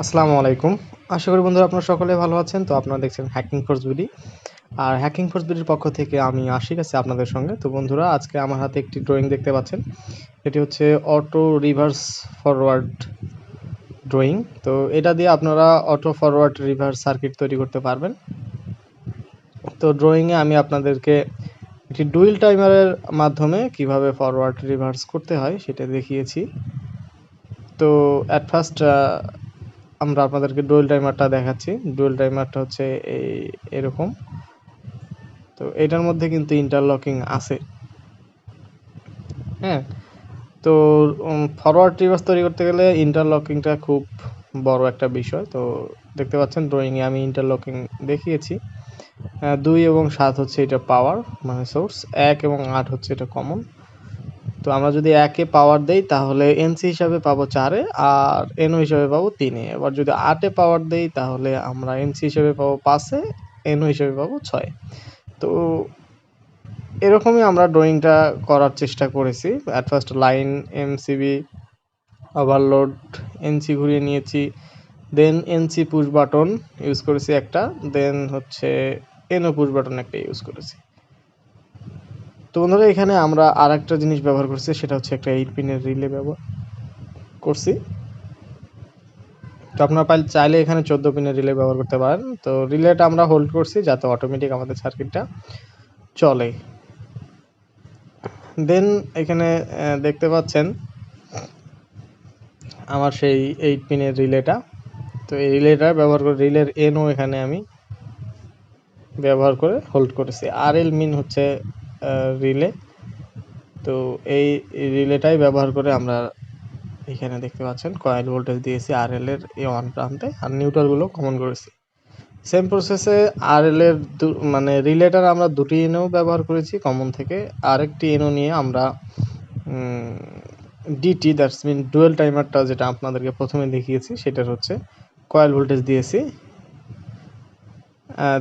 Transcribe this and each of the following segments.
আসসালামু আলাইকুম। আশা করি বন্ধুরা আপনারা সকলে ভালো আছেন। তো আপনারা দেখছেন হ্যাকিং ফোর্স বিডি। আর হ্যাকিং ফোর্স বিডির পক্ষ থেকে আমি আশিক আছি আপনাদের সঙ্গে। তো বন্ধুরা আজকে আমার হাতে একটি ড্রয়িং দেখতে পাচ্ছেন। এটি হচ্ছে অটো রিভার্স ফরওয়ার্ড ড্রয়িং। তো এটা দিয়ে আপনারা অটো ফরওয়ার্ড রিভার্স সার্কিট তৈরি করতে পারবেন। তো ড্রয়িংয়ে আমি আপনাদেরকে একটি ডুয়েল টাইমারের মাধ্যমে কিভাবে ফরওয়ার্ড রিভার্স করতে হয় সেটা দেখিয়েছি। তো অ্যাট ফার্স্ট আমরা আপনাদেরকে ডুয়েল টাইমারটা দেখাচ্ছি। ডুয়েল টাইমারটা হচ্ছে এরকম। তো এটার মধ্যে কিন্তু ইন্টারলকিং আছে। হ্যাঁ, তো ফরওয়ার্ড রিভার্স তৈরি করতে গেলে ইন্টারলকিংটা খুব বড় একটা বিষয়। তো দেখতে পাচ্ছেন ড্রয়িংয়ে আমি ইন্টারলকিং দেখিয়েছি। 2 এবং 7 হচ্ছে এটা পাওয়ার মানে সোর্স, 1 এবং 8 হচ্ছে এটা কমন। তো আমরা যদি 1 এ পাওয়ার দেই তাহলে এনসি হিসাবে পাবো 4 এ, আর এনও হিসাবে পাবো 3 এ। এবার যদি 8 এ পাওয়ার দেই তাহলে আমরা এনসি হিসাবে পাবো 5 এ, এনও হিসাবে পাবো 6 এ। তো এরকমই আমরা ড্রয়িংটা করার চেষ্টা করেছি। At first line MCB overload NC ঘুরিয়ে নিয়েছি, দেন এনসি পুশ বাটন ইউজ করেছি একটা, দেন হচ্ছে এনও পুশ বাটন একটা ইউজ করেছি। তো বন্ধুরা এখানে আমরা আর একটা জিনিস ব্যবহার করছি, সেটা হচ্ছে একটা 8 পিনের রিলে ব্যবহার করছি। তো আপনারা চাইলে এখানে 14 পিনের রিলে ব্যবহার করতে পারেন। তো রিলেটা আমরা হোল্ড করছি যাতে অটোমেটিক আমাদের সার্কিটটা চলে। দেন এখানে দেখতে পাচ্ছেন আমার সেই 8 পিনের রিলেটা। তো এই রিলেটা ব্যবহার করে রিলের এনও এখানে আমি ব্যবহার করে হোল্ড করেছি। আর এল মিন হচ্ছে রিলে। তো এই রিলেটাই ব্যবহার করে আমরা এখানে দেখতে পাচ্ছেন কয়েল ভোল্টেজ দিয়েছি আর এল এর এ ওয়ান প্রান্তে, আর নিউট্রালগুলো কমন করেছি। সেম প্রসেসে আর এল এর মানে রিলেটার আমরা দুটি এনও ব্যবহার করেছি কমন থেকে। আরেকটি এনও নিয়ে আমরা ডিটি দ্যাটস মিন ডুয়েল টাইমারটা যেটা আপনাদেরকে প্রথমে দেখিয়েছি সেটার হচ্ছে কয়েল ভোল্টেজ দিয়েছি।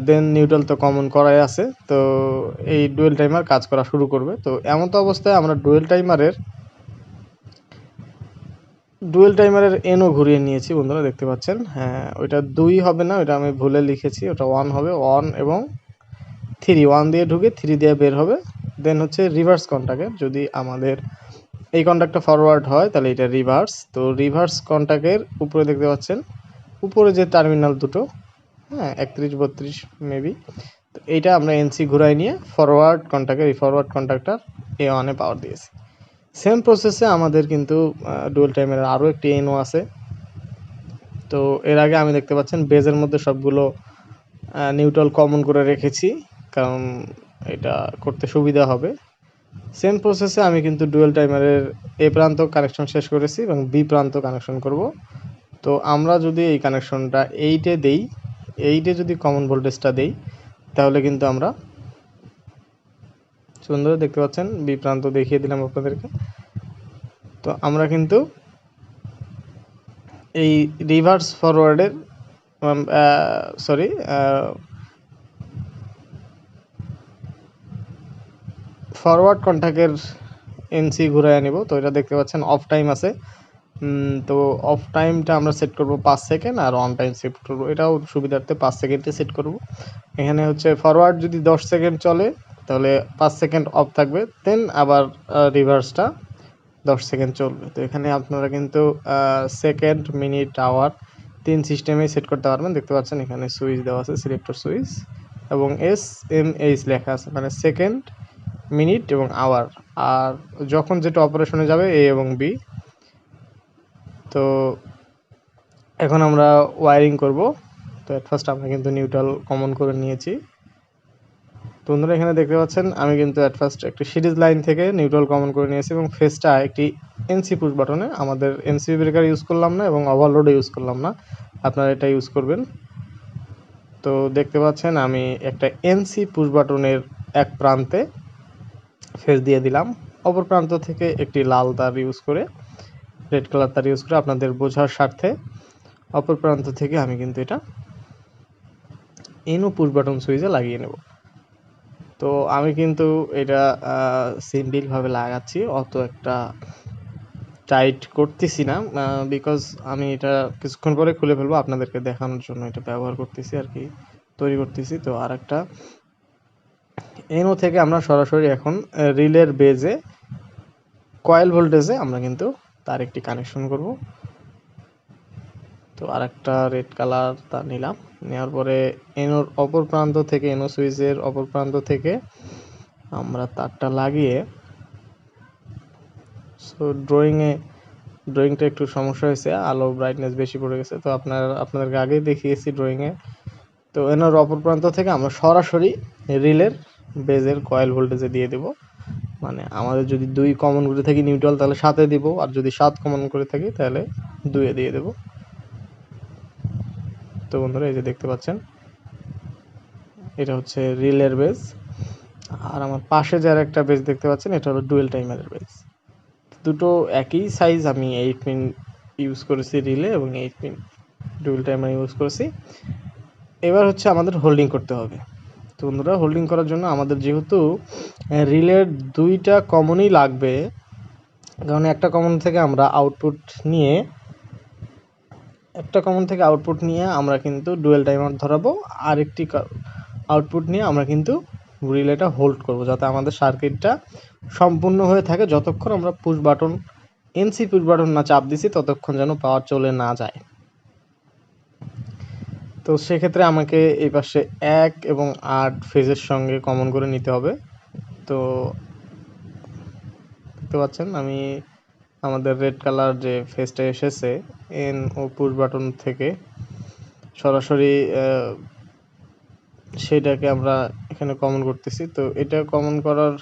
দেন নিউট্রাল তো কমন করাই আছে। তো এই ডুয়েল টাইমার কাজ করা শুরু করবে। তো এমন তো অবস্থায় আমরা ডুয়েল টাইমারের এনও ঘুরিয়ে নিয়েছি বন্ধুরা, দেখতে পাচ্ছেন। হ্যাঁ, ওইটা 2 হবে না, ওইটা আমি ভুলে লিখেছি, ওটা 1 হবে। 1 এবং 3, 1 দিয়ে ঢুকে 3 দিয়ে বের হবে। দেন হচ্ছে রিভার্স কন্টাক্টে, যদি আমাদের এই কন্টাক্টটা ফরওয়ার্ড হয় তাহলে এটা রিভার্স। তো রিভার্স কন্টাক্টের উপরে দেখতে পাচ্ছেন উপরে যে টার্মিনাল দুটো, হ্যাঁ 31 32 মেবি, তো এইটা আমরা এনসি ঘুরাই নিয়ে ফরওয়ার্ড কন্টাক্টের এই ফরওয়ার্ড কন্টাক্টর এ ওয়ানে পাওয়ার দিয়েছি। সেম প্রসেসে আমাদের কিন্তু ডুয়েল টাইমের আরও একটি এনও আছে। তো এর আগে আমি দেখতে পাচ্ছেন বেজের মধ্যে সবগুলো নিউট্রাল কমন করে রেখেছি, কারণ এটা করতে সুবিধা হবে। সেম প্রসেসে আমি কিন্তু ডুয়েল টাইমারের এ প্রান্ত কানেকশন শেষ করেছি এবং বি প্রান্ত কানেকশন করব। তো আমরা যদি এই কানেকশনটা 8 এ দেই, 8 এ যদি কমন ভোল্টেজটা দেই তাহলে কিন্তু আমরা সুন্দর দেখতে পাচ্ছেন বি প্রান্ত দেখিয়ে দিলাম আপনাদেরকে। তো আমরা কিন্তু এই রিভার্স ফরওয়ার্ডের সরি ফরওয়ার্ড কন্টাক্টের এনসি ঘুরায় নিব। তো এটা দেখতে পাচ্ছেন অফ টাইম আছে। তো অফ টাইমটা আমরা সেট করব 5 সেকেন্ড, আর অন টাইম সেট করব এটাও সুবিধার্থে 5 সেকেন্ডে সেট করব। এখানে হচ্ছে ফরওয়ার্ড যদি 10 সেকেন্ড চলে তাহলে 5 সেকেন্ড অফ থাকবে, দেন আবার রিভার্সটা 10 সেকেন্ড চলবে। তো এখানে আপনারা কিন্তু সেকেন্ড, মিনিট, আওয়ার 3 সিস্টেমেই সেট করতে পারবেন। দেখতে পাচ্ছেন এখানে সুইচ দেওয়া আছে, সিলেক্টর সুইচ, এবং SMH লেখা আছে, মানে সেকেন্ড, মিনিট এবং আওয়ার। আর যখন যেটা অপারেশনে যাবে এ এবং বি। তো এখন আমরা ওয়্যারিং করব। তো এট ফার্স্ট আমরা কিন্তু নিউট্রাল কমন করে নিয়েছি। তো বন্ধুরা এখানে দেখতে পাচ্ছেন আমি কিন্তু এট ফার্স্ট একটি সিরিজ লাইন থেকে নিউট্রাল কমন করে নিয়েছি এবং ফেসটা একটি এনসি পুশ বাটনে, আমাদের এমসিবি ব্রেকার ইউজ করলাম না এবং ওভারলোডে ইউজ করলাম না, আপনারা এটা ইউজ করবেন। তো দেখতে পাচ্ছেন আমি একটা এনসি পুশ বাটনের এক প্রান্তে ফেস দিয়ে দিলাম, অপর প্রান্ত থেকে একটি লাল তার ইউজ করে, রেড কালার তার ইউজ করে আপনাদের বোঝার স্বার্থে অপর প্রান্ত থেকে আমি কিন্তু এটা এনও পুশ বাটন সুইচে লাগিয়ে নেব। তো আমি কিন্তু এটা সিম্পলভাবে লাগাচ্ছি, অত একটা টাইট করতেছি না, বিকজ আমি এটা কিছুক্ষণ পরে খুলে ফেলবো, আপনাদেরকে দেখানোর জন্য এটা ব্যবহার করতেছি আর কি, তৈরি করতেছি। তো আর একটা এনো থেকে আমরা সরাসরি এখন রিলের বেজে কয়েল ভোল্টেজে আমরা কিন্তু তার একটি কানেকশন করব। তো আর একটা রেড কালার তা নিলাম, নেওয়ার পরে এনোর অপর প্রান্ত থেকে, এনো সুইচের অপর প্রান্ত থেকে আমরা তারটা লাগিয়ে, সো ড্রয়িংটা একটু সমস্যা হয়েছে, আলো ব্রাইটনেস বেশি পড়ে গেছে, তো আপনাদেরকে আগেই দেখিয়েছি ড্রয়িংয়ে। তো এনোর অপর প্রান্ত থেকে আমরা সরাসরি রিলের বেজের কয়েল ভোল্টেজে দিয়ে দেব। মানে আমাদের যদি 2 কমন করে থাকি নিউট্রাল, তাহলে 7-এ দিব, আর যদি 7 কমন করে থাকি তাহলে 2-এ দিয়ে দেব। তো বন্ধুরা এই যে দেখতে পাচ্ছেন, এটা হচ্ছে রিলের বেজ। আর আমার পাশে যার একটা বেজ দেখতে পাচ্ছেন, এটা হলো ডুয়েল টাইমারের বেজ। দুটো একই সাইজ, আমি 8 পিন ইউজ করেছি রিলে এবং 8 পিন ডুয়েল টাইমার ইউজ করেছি। এবার হচ্ছে আমাদের হোল্ডিং করতে হবে। তো বন্ধুরা, হোল্ডিং করার জন্য আমাদের যেহেতু রিলের 2টা কমনই লাগবে, কারণ একটা কমন থেকে আমরা আউটপুট নিয়ে আমরা কিন্তু ডুয়েল টাইমার ধরাবো, আর একটি আউটপুট নিয়ে আমরা কিন্তু রিলেটা হোল্ড করব, যাতে আমাদের সার্কিটটা সম্পূর্ণ হয়ে থাকে। যতক্ষণ আমরা এনসি পুশ বাটন না চাপ দিছি, ততক্ষণ যেন পাওয়ার চলে না যায়। তো সেক্ষেত্রে আমাকে এই পাশে 1 এবং 8 ফেজের সঙ্গে কমন করে নিতে হবে। তো দেখতে পাচ্ছেন আমি আমাদের রেড কালার যে ফেজটা এসেছে এন ও পুশ বাটন থেকে সরাসরি সেটাকে আমরা এখানে কমন করতেছি। তো এটা কমন করার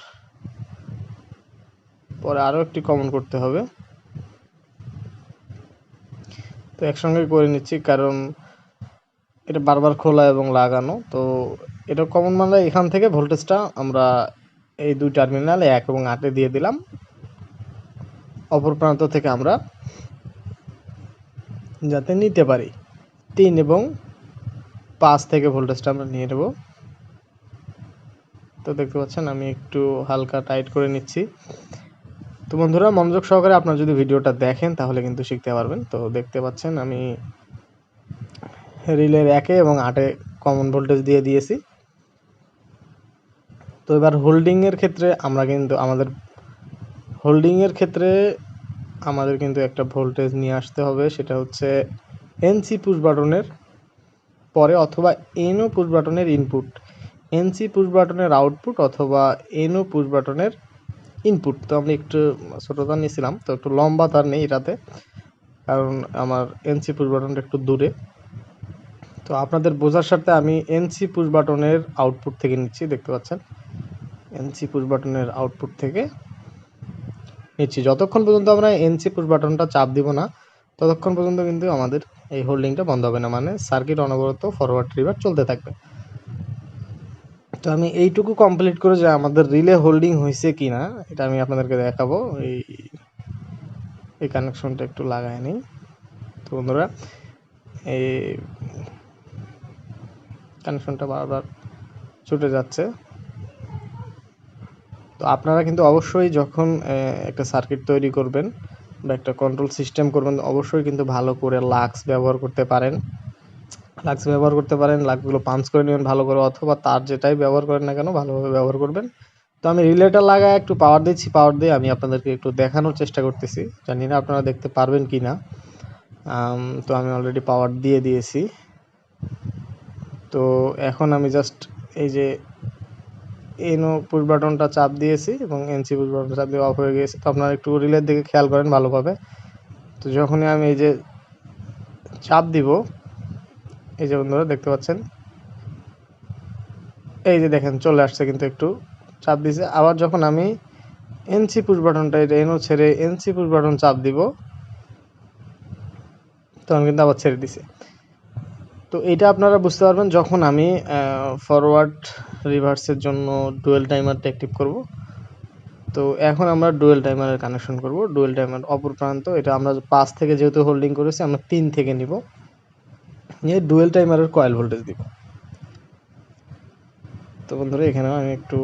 পরে আরও একটি কমন করতে হবে। তো একসঙ্গে করে নিচ্ছি, কারণ এটা বারবার খোলা এবং লাগানো। তো এটা কমন মানে এখান থেকে ভোল্টেজটা আমরা এই 2 টার্মিনাল 1 এবং 8-এ দিয়ে দিলাম। অপর প্রান্ত থেকে আমরা যাতে নিতে পারি 3 এবং 5 থেকে ভোল্টেজটা আমরা নিয়ে নেব। তো দেখতে পাচ্ছেন আমি একটু হালকা টাইট করে নিচ্ছি। তো বন্ধুরা, মনোযোগ সহকারে আপনারা যদি ভিডিওটা দেখেন তাহলে কিন্তু শিখতে পারবেন। তো দেখতে পাচ্ছেন আমি রিলের 1-এ এবং 8-এ কমন ভোল্টেজ দিয়ে দিয়েছি। তো এবার হোল্ডিংয়ের ক্ষেত্রে আমাদের কিন্তু একটা ভোল্টেজ নিয়ে আসতে হবে, সেটা হচ্ছে এনসি পুশ বাটনের পরে অথবা এনও পুশ বাটনের ইনপুট, এনসি পুশ বাটনের আউটপুট অথবা এনও পুশ বাটনের ইনপুট। তো আমি একটু ছোটো তার নিয়েছিলাম, তো একটু লম্বা তার নেই এটাতে, কারণ আমার এনসি পুশ বাটনটা একটু দূরে। তো আপনাদের বোঝার সাথে আমি এনসি পুশ বাটনের আউটপুট থেকে নিচ্ছি, দেখতে পাচ্ছেন এনসি পুশ বাটনের আউটপুট থেকে নিচ্ছি। যতক্ষণ পর্যন্ত আমরা এনসি পুশ বাটনটা চাপ দিব না, ততক্ষণ পর্যন্ত কিন্তু আমাদের এই হোল্ডিংটা বন্ধ হবে না, মানে সার্কিট অনবরত ফরওয়ার্ড রিভার্স চলতে থাকবে। তো আমি এইটুকু কমপ্লিট করে যে আমাদের রিলে হোল্ডিং হয়েছে কি না এটা আমি আপনাদেরকে দেখাবো। এই কানেকশনটা একটু লাগায় নিই। তো বন্ধুরা, এই কানেকশনটা বারবার ছুটে যাচ্ছে। তো আপনারা কিন্তু অবশ্যই যখন একটা সার্কিট তৈরি করবেন বা একটা কন্ট্রোল সিস্টেম করবেন, অবশ্যই কিন্তু ভালো করে লাক্স ব্যবহার করতে পারেন, লাক্সগুলো পাঞ্চ করে নেবেন ভালো করে, অথবা তার যেটাই ব্যবহার করেন না কেন ভালোভাবে ব্যবহার করবেন। তো আমি রিলেটা লাগায় একটু পাওয়ার দিয়ে আমি আপনাদেরকে একটু দেখানোর চেষ্টা করতেছি, জানি না আপনারা দেখতে পারবেন কি না। তো আমি অলরেডি পাওয়ার দিয়ে দিয়েছি। তো এখন আমি জাস্ট এই যে এনও পুশ বাটনটা চাপ দিয়েছি এবং এনসি পুশ বাটনটা চাপ দিয়ে অফ হয়ে গিয়েছে। তো আপনারা একটু রিলের দিকে খেয়াল করেন ভালোভাবে। তো যখনই আমি এই যে চাপ দিব, এই যে বন্ধুরা দেখতে পাচ্ছেন, এই যে দেখেন চলে আসছে, কিন্তু একটু চাপ দিয়েছে। আবার যখন আমি এনসি পুশ বাটনটা, এটা এনও ছেড়ে এনসি পুশ বাটন চাপ দিব, তখন কিন্তু আবার ছেড়ে দিছে। তো এটা আপনারা বুঝতে পারবেন যখন আমি ফরওয়ার্ড রিভার্সের জন্য ডুয়েল টাইমারটা অ্যাক্টিভ করব। তো এখন আমরা ডুয়েল টাইমারের কানেকশন করব। ডুয়েল টাইমার অপর প্রান্ত, এটা আমরা 5 থেকে যেহেতু হোল্ডিং করেছি, আমরা 3 থেকে নিব, নিয়ে ডুয়েল টাইমারের কয়েল ভোল্টেজ দিব। তো বন্ধুরা, এখানে আমি একটু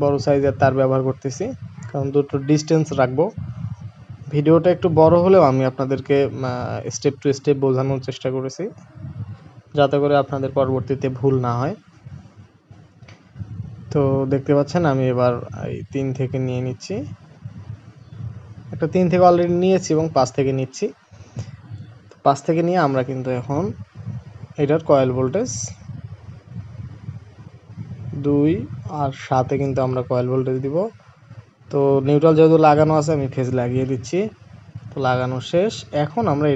বড় সাইজের তার ব্যবহার করতেছি, কারণ দুটো ডিস্টেন্স রাখবো, ভিডিওটা একটু বড় হলেও আমি আপনাদেরকে স্টেপ টু স্টেপ বোঝানোর চেষ্টা করেছি, যাতে করে আপনাদের পরবর্তীতে ভুল না হয়। তো দেখতে পাচ্ছেন আমি এবার এই 3 থেকে নিয়ে নিচ্ছি, একটা 3 থেকে অলরেডি নিয়েছি এবং 5 থেকে নিচ্ছি। 5 থেকে নিয়ে আমরা কিন্তু এখন এটার কয়েল ভোল্টেজ 2 আর 7-এ কিন্তু আমরা কয়েল ভোল্টেজ দিব। তো নিউট্রাল যেহেতু লাগানো আছে আমি ফেজ লাগিয়ে দিচ্ছি। তো লাগানো শেষ। এখন আমরা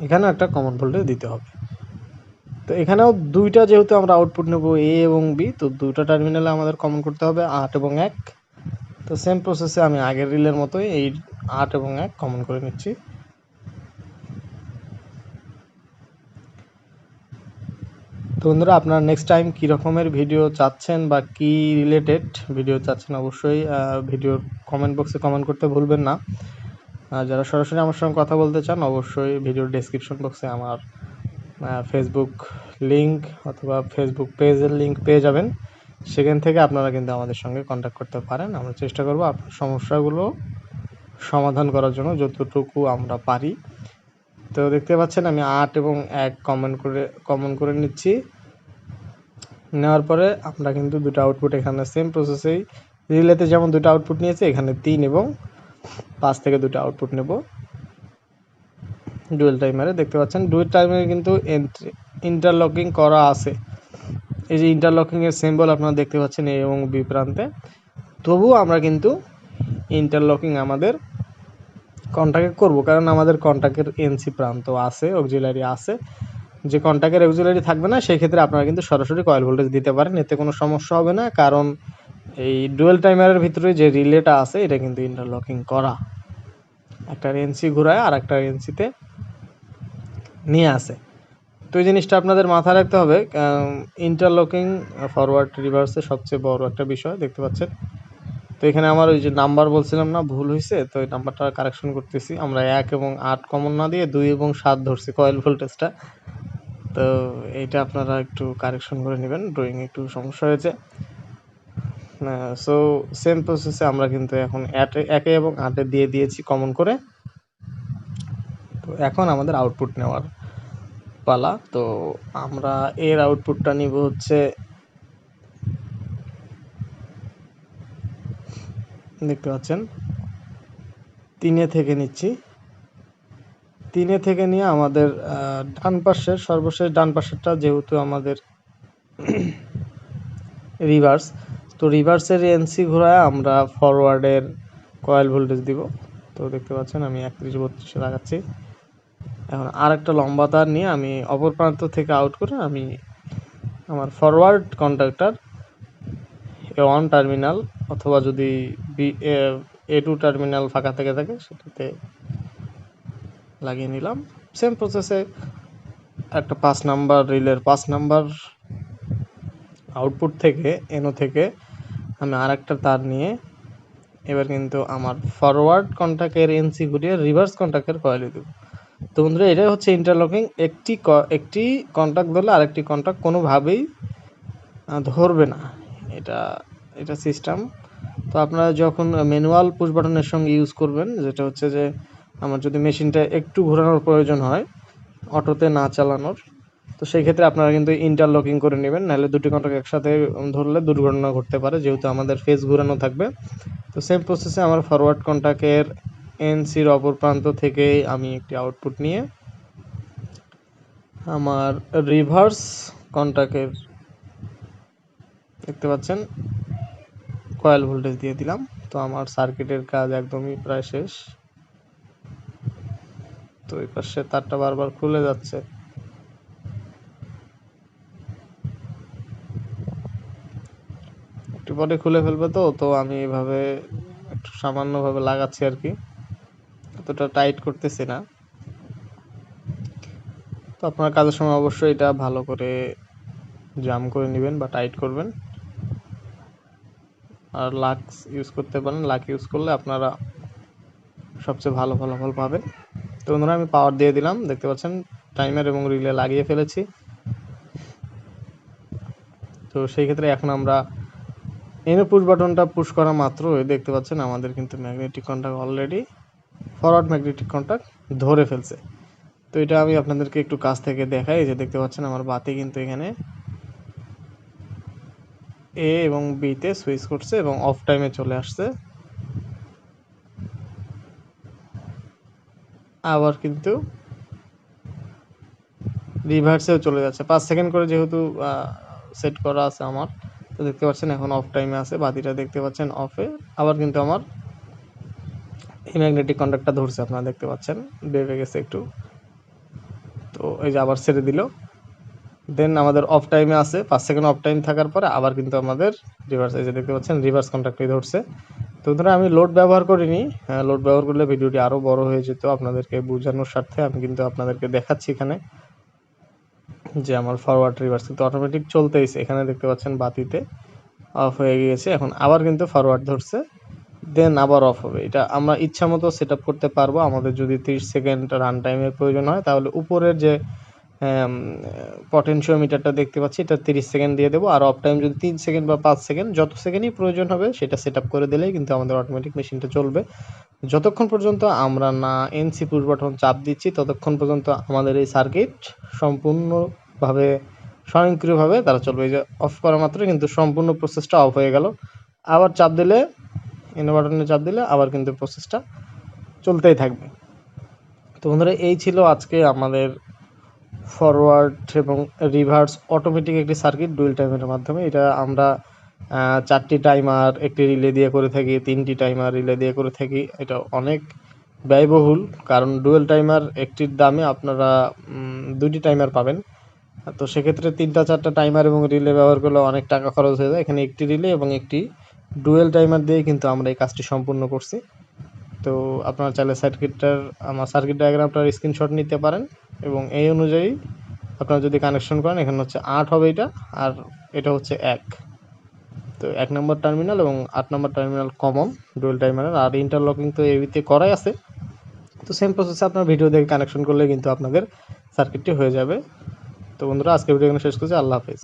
এখানেও একটা কমন ভোল্টেজ দিতে হবে। তো এখানেও দুইটা যেহেতু আমরা আউটপুট নেব এ এবং বি, তো দুইটা টার্মিনালে আমাদের কমন করতে হবে 8 এবং 1। তো সেম প্রসেসে আমি আগের রিলের মতোই এই 8 এবং 1 কমন করে নিচ্ছি। তো বন্ধুরা, আপনারা নেক্সট টাইম কী রকমের ভিডিও চাচ্ছেন বা কী রিলেটেড ভিডিও চাচ্ছেন অবশ্যই ভিডিওর কমেন্ট বক্সে কমেন্ট করতে ভুলবেন না। যারা সরাসরি আমার সঙ্গে কথা বলতে চান অবশ্যই ভিডিওর ডেসক্রিপশন বক্সে আমার ফেসবুক লিঙ্ক অথবা ফেসবুক পেজের লিঙ্ক পেয়ে যাবেন। সেখান থেকে আপনারা কিন্তু আমাদের সঙ্গে কন্ট্যাক্ট করতে পারেন। আমরা চেষ্টা করব আপনার সমস্যাগুলো সমাধান করার জন্য যতটুকু আমরা পারি। তো দেখতে পাচ্ছেন আমি 8 এবং 1 কমন করে নিচ্ছি। নেওয়ার পরে আমরা কিন্তু দুটো আউটপুট এখানে সেম প্রসেসেই রিলেতে যেমন দুটো আউটপুট নিয়েছি, এখানে 3 এবং 5 থেকে দুটো আউটপুট নেব ডুয়েল টাইমারে। দেখতে পাচ্ছেন ডুয়েল টাইমারে কিন্তু ইন্টারলকিং করা আছে। এই যে ইন্টারলকিংয়ের সিম্বল আপনারা দেখতে পাচ্ছেন এ এবং বি প্রান্তে। তবুও আমরা কিন্তু ইন্টারলকিং আমাদের কন্ট্যাক্টে করব, কারণ আমাদের কন্ট্যাক্টের এনসি প্রান্ত আছে, অক্সিলারি আছে। যে কন্ট্যাক্টের অক্সিলারি থাকবে না সেই ক্ষেত্রে আপনারা কিন্তু সরাসরি কয়েল ভোল্টেজ দিতে পারেন, এতে কোনো সমস্যা হবে না। কারণ এই ডুয়েল টাইমারের ভিতরে যে রিলেটা আছে এটা কিন্তু ইন্টারলকিং করা, একটা এনসি ঘুরায় আর একটা এনসিতে নিয়ে আসে। তো এই জিনিসটা আপনাদের মাথায় রাখতে হবে। ইন্টারলকিং ফরওয়ার্ড রিভার্সে সবচেয়ে বড় একটা বিষয়। দেখতে পাচ্ছেন তো এখানে আমার ওই যে নাম্বার বলছিলাম না, ভুল হয়েছে, তো এই নাম্বারটা কারেকশন করতেছি। আমরা 1 এবং 8 কমন না দিয়ে 2 এবং 7 ধরছি কয়েল ভোল্টেজটা। তো এইটা আপনারা একটু কারেকশন করে নেবেন, ড্রয়িং একটু সমস্যা হয়েছে। সো সেম প্রসেসে আমরা কিন্তু এখন 1 এবং 8 দিয়ে দিয়েছি কমন করে। তো এখন আমাদের আউটপুট নেওয়ার পালা। তো আমরা এর আউটপুটটা নিব হচ্ছে, দেখতে পাচ্ছেন 3 থেকে নিচ্ছি। 3 থেকে নিয়ে আমাদের ডান পাশের সর্বশেষ ডান পাশেরটা যেহেতু আমাদের রিভার্স, তো রিভার্সের এনসি ঘোরায় আমরা ফরওয়ার্ডের কয়েল ভোল্টেজ দিব। তো দেখতে পাচ্ছেন আমি 31-32 লাগাচ্ছি। এখন আর একটা লম্বা তার নিয়ে আমি অপর প্রান্ত থেকে আউট করে আমি আমার ফরওয়ার্ড কন্ট্যাক্টর A1 টার্মিনাল অথবা যদি A2 টার্মিনাল ফাঁকা থেকে থাকে সেটাতে লাগিয়ে নিলাম। সেম প্রসেসে একটা 5 নাম্বার রিলের 5 নাম্বার আউটপুট থেকে এনো থেকে আমি আর একটা তার নিয়ে এবার কিন্তু আমার ফরওয়ার্ড কন্ট্যাক্টের এনসি ঘুরিয়ে রিভার্স কন্ট্যাক্টের কয়েলে দেব। তো বন্ধুরা, এটাই হচ্ছে ইন্টারলকিং। একটি কন্ট্যাক্ট ধরলে আরেকটি কন্ট্যাক্ট কোনোভাবেই ধরবে না, এটা সিস্টেম। তো আপনারা যখন ম্যানুয়াল পুশ বাটনের সঙ্গে ইউজ করবেন, যেটা হচ্ছে যে আমার যদি মেশিনটা একটু ঘোরানোর প্রয়োজন হয় অটোতে না চালানোর, তো সেই ক্ষেত্রে আপনারা কিন্তু ইন্টারলকিং করে নেবেন, নাহলে দুটি কন্ট্যাক্ট একসাথে ধরলে দুর্ঘটনা ঘটতে পারে, যেহেতু আমাদের ফেজ ঘোরানো থাকবে। তো সেম প্রসেসে আমার ফরওয়ার্ড কন্ট্যাক্টের এনসির অপর প্রান্ত থেকে আমি একটি আউটপুট নিয়ে আমার রিভার্স কন্ট্যাক্টের, দেখতে পাচ্ছেন, কয়েল ভোল্টেজ দিয়ে দিলাম। তো আমার সার্কিটের কাজ একদমই প্রায় শেষ। তো এই পাশে তারটা বারবার খুলে যাচ্ছে। একটু পরে খুলে ফেলবে। তো আমি এভাবে একটু সামান্যভাবে লাগাচ্ছি আর কি, এতটা টাইট করতেছি না। তো আপনার কাজের সময় অবশ্যই এটা ভালো করে জাম করে নেবেন বা টাইট করবেন। আর লাক্স ইউজ করতে পারেন, লাক ইউজ করলে আপনারা সবচেয়ে ভালো ফলাফল পাবেন। তো বন্ধুরা, আমি পাওয়ার দিয়ে দিলাম, দেখতে পাচ্ছেন টাইমার এবং রিলে লাগিয়ে ফেলেছি। তো সেই ক্ষেত্রে এখন আমরা এনে পুশ বাটনটা পুশ করা মাত্র দেখতে পাচ্ছেন আমাদের কিন্তু magnetic contact already forward magnetic contact ধরে ফেলছে। তো এটা আমি আপনাদেরকে একটু কাছ থেকে দেখাই। যে দেখতে পাচ্ছেন আমার বাতি কিন্তু এখানে এ এবং বিতে সুইচ করছে এবং অফ টাইমে চলে আসছে। আবার কিন্তু রিভার্সেও চলে যাচ্ছে 5 সেকেন্ড করে, যেহেতু সেট করা আছে আমার। তো দেখতে পাচ্ছেন এখন অফ টাইমে আছে, বাতিটা দেখতে পাচ্ছেন অফে। আবার কিন্তু আমার এই ম্যাগনেটিক কন্ট্যাক্টটা ধরছে, আপনারা দেখতে পাচ্ছেন বেঁকে গেছে একটু। তো এই যে আবার ছেড়ে দিল। দেন আমাদের অফ টাইমে আছে, 5 সেকেন্ড অফ টাইম থাকার পরে আবার কিন্তু আমাদের রিভার্স, এই যে দেখতে পাচ্ছেন রিভার্স কন্ট্যাক্টই ধরছে। তো ধরো আমি লোড ব্যবহার করিনি, লোড ব্যবহার করলে ভিডিওটি আরও বড় হয়ে যেত। আপনাদেরকে বোঝানোর স্বার্থে আমি কিন্তু আপনাদেরকে দেখাচ্ছি এখানে যে আমার ফরওয়ার্ড রিভার্স কিন্তু অটোমেটিক চলতেইছে। এখানে দেখতে পাচ্ছেন বাতিতে অফ হয়ে গিয়েছে, এখন আবার কিন্তু ফরওয়ার্ড ধরছে, দেন আবার অফ হবে। এটা আমরা ইচ্ছা মতো সেট আপ করতে পারবো। আমাদের যদি 30 সেকেন্ড রান টাইমের প্রয়োজন হয় তাহলে উপরের যে পটেনশিওমিটারটা দেখতে পাচ্ছি এটা 30 সেকেন্ড দিয়ে দেবো, আর অফ টাইম যদি 3 সেকেন্ড বা 5 সেকেন্ড যত সেকেন্ডই প্রয়োজন হবে সেটা সেট আপ করে দিলেই কিন্তু আমাদের অটোমেটিক মেশিনটা চলবে। যতক্ষণ পর্যন্ত আমরা না এনসি পুশ বাটন চাপ দিচ্ছি ততক্ষণ পর্যন্ত আমাদের এই সার্কিট সম্পূর্ণভাবে স্বয়ংক্রিয়ভাবে তারা চলবে। এই যে অফ করা মাত্র কিন্তু সম্পূর্ণ প্রসেসটা অফ হয়ে গেল। আবার চাপ দিলে, এন বাটনে চাপ দিলে আবার কিন্তু প্রসেসটা চলতেই থাকবে। তো বন্ধুরা এই ছিল আজকে আমাদের ফরওয়ার্ড এবং রিভার্স অটোমেটিক একটি সার্কিট ডুয়েল টাইমারের মাধ্যমে। এটা আমরা 4টি টাইমার একটি রিলে দিয়ে করে থাকি, 3টি টাইমার রিলে দিয়ে করে থাকি। এটা অনেক ব্যয়বহুল, কারণ ডুয়েল টাইমার একটির দামে আপনারা 2টি টাইমার পাবেন। তো সেক্ষেত্রে 3টা 4টা টাইমার এবং রিলে ব্যবহার করলে অনেক টাকা খরচ হয়ে যায়। এখানে একটি রিলে এবং একটি ডুয়েল টাইমার দিয়ে কিন্তু আমরা এই কাজটি সম্পূর্ণ করছি। তো আপনারা চাইলে আমার সার্কিট ডায়াগ্রামটার স্ক্রিনশট নিতে পারেন এবং এই অনুযায়ী আপনারা যদি কানেকশন করেন, এখানে হচ্ছে 8 হবে এটা, আর এটা হচ্ছে 1। তো 1 নম্বর টার্মিনাল এবং 8 নম্বর টার্মিনাল কমন ডুয়েল টাইমারের, আর ইন্টারলকিং তো এবিতে করাই আছে। তো সেম প্রসেসে আপনার ভিডিও দেখে কানেকশন করলে কিন্তু আপনাদের সার্কিটটি হয়ে যাবে। তো বন্ধুরা আজকে ভিডিও এখানে শেষ করছি। আল্লাহ হাফেজ।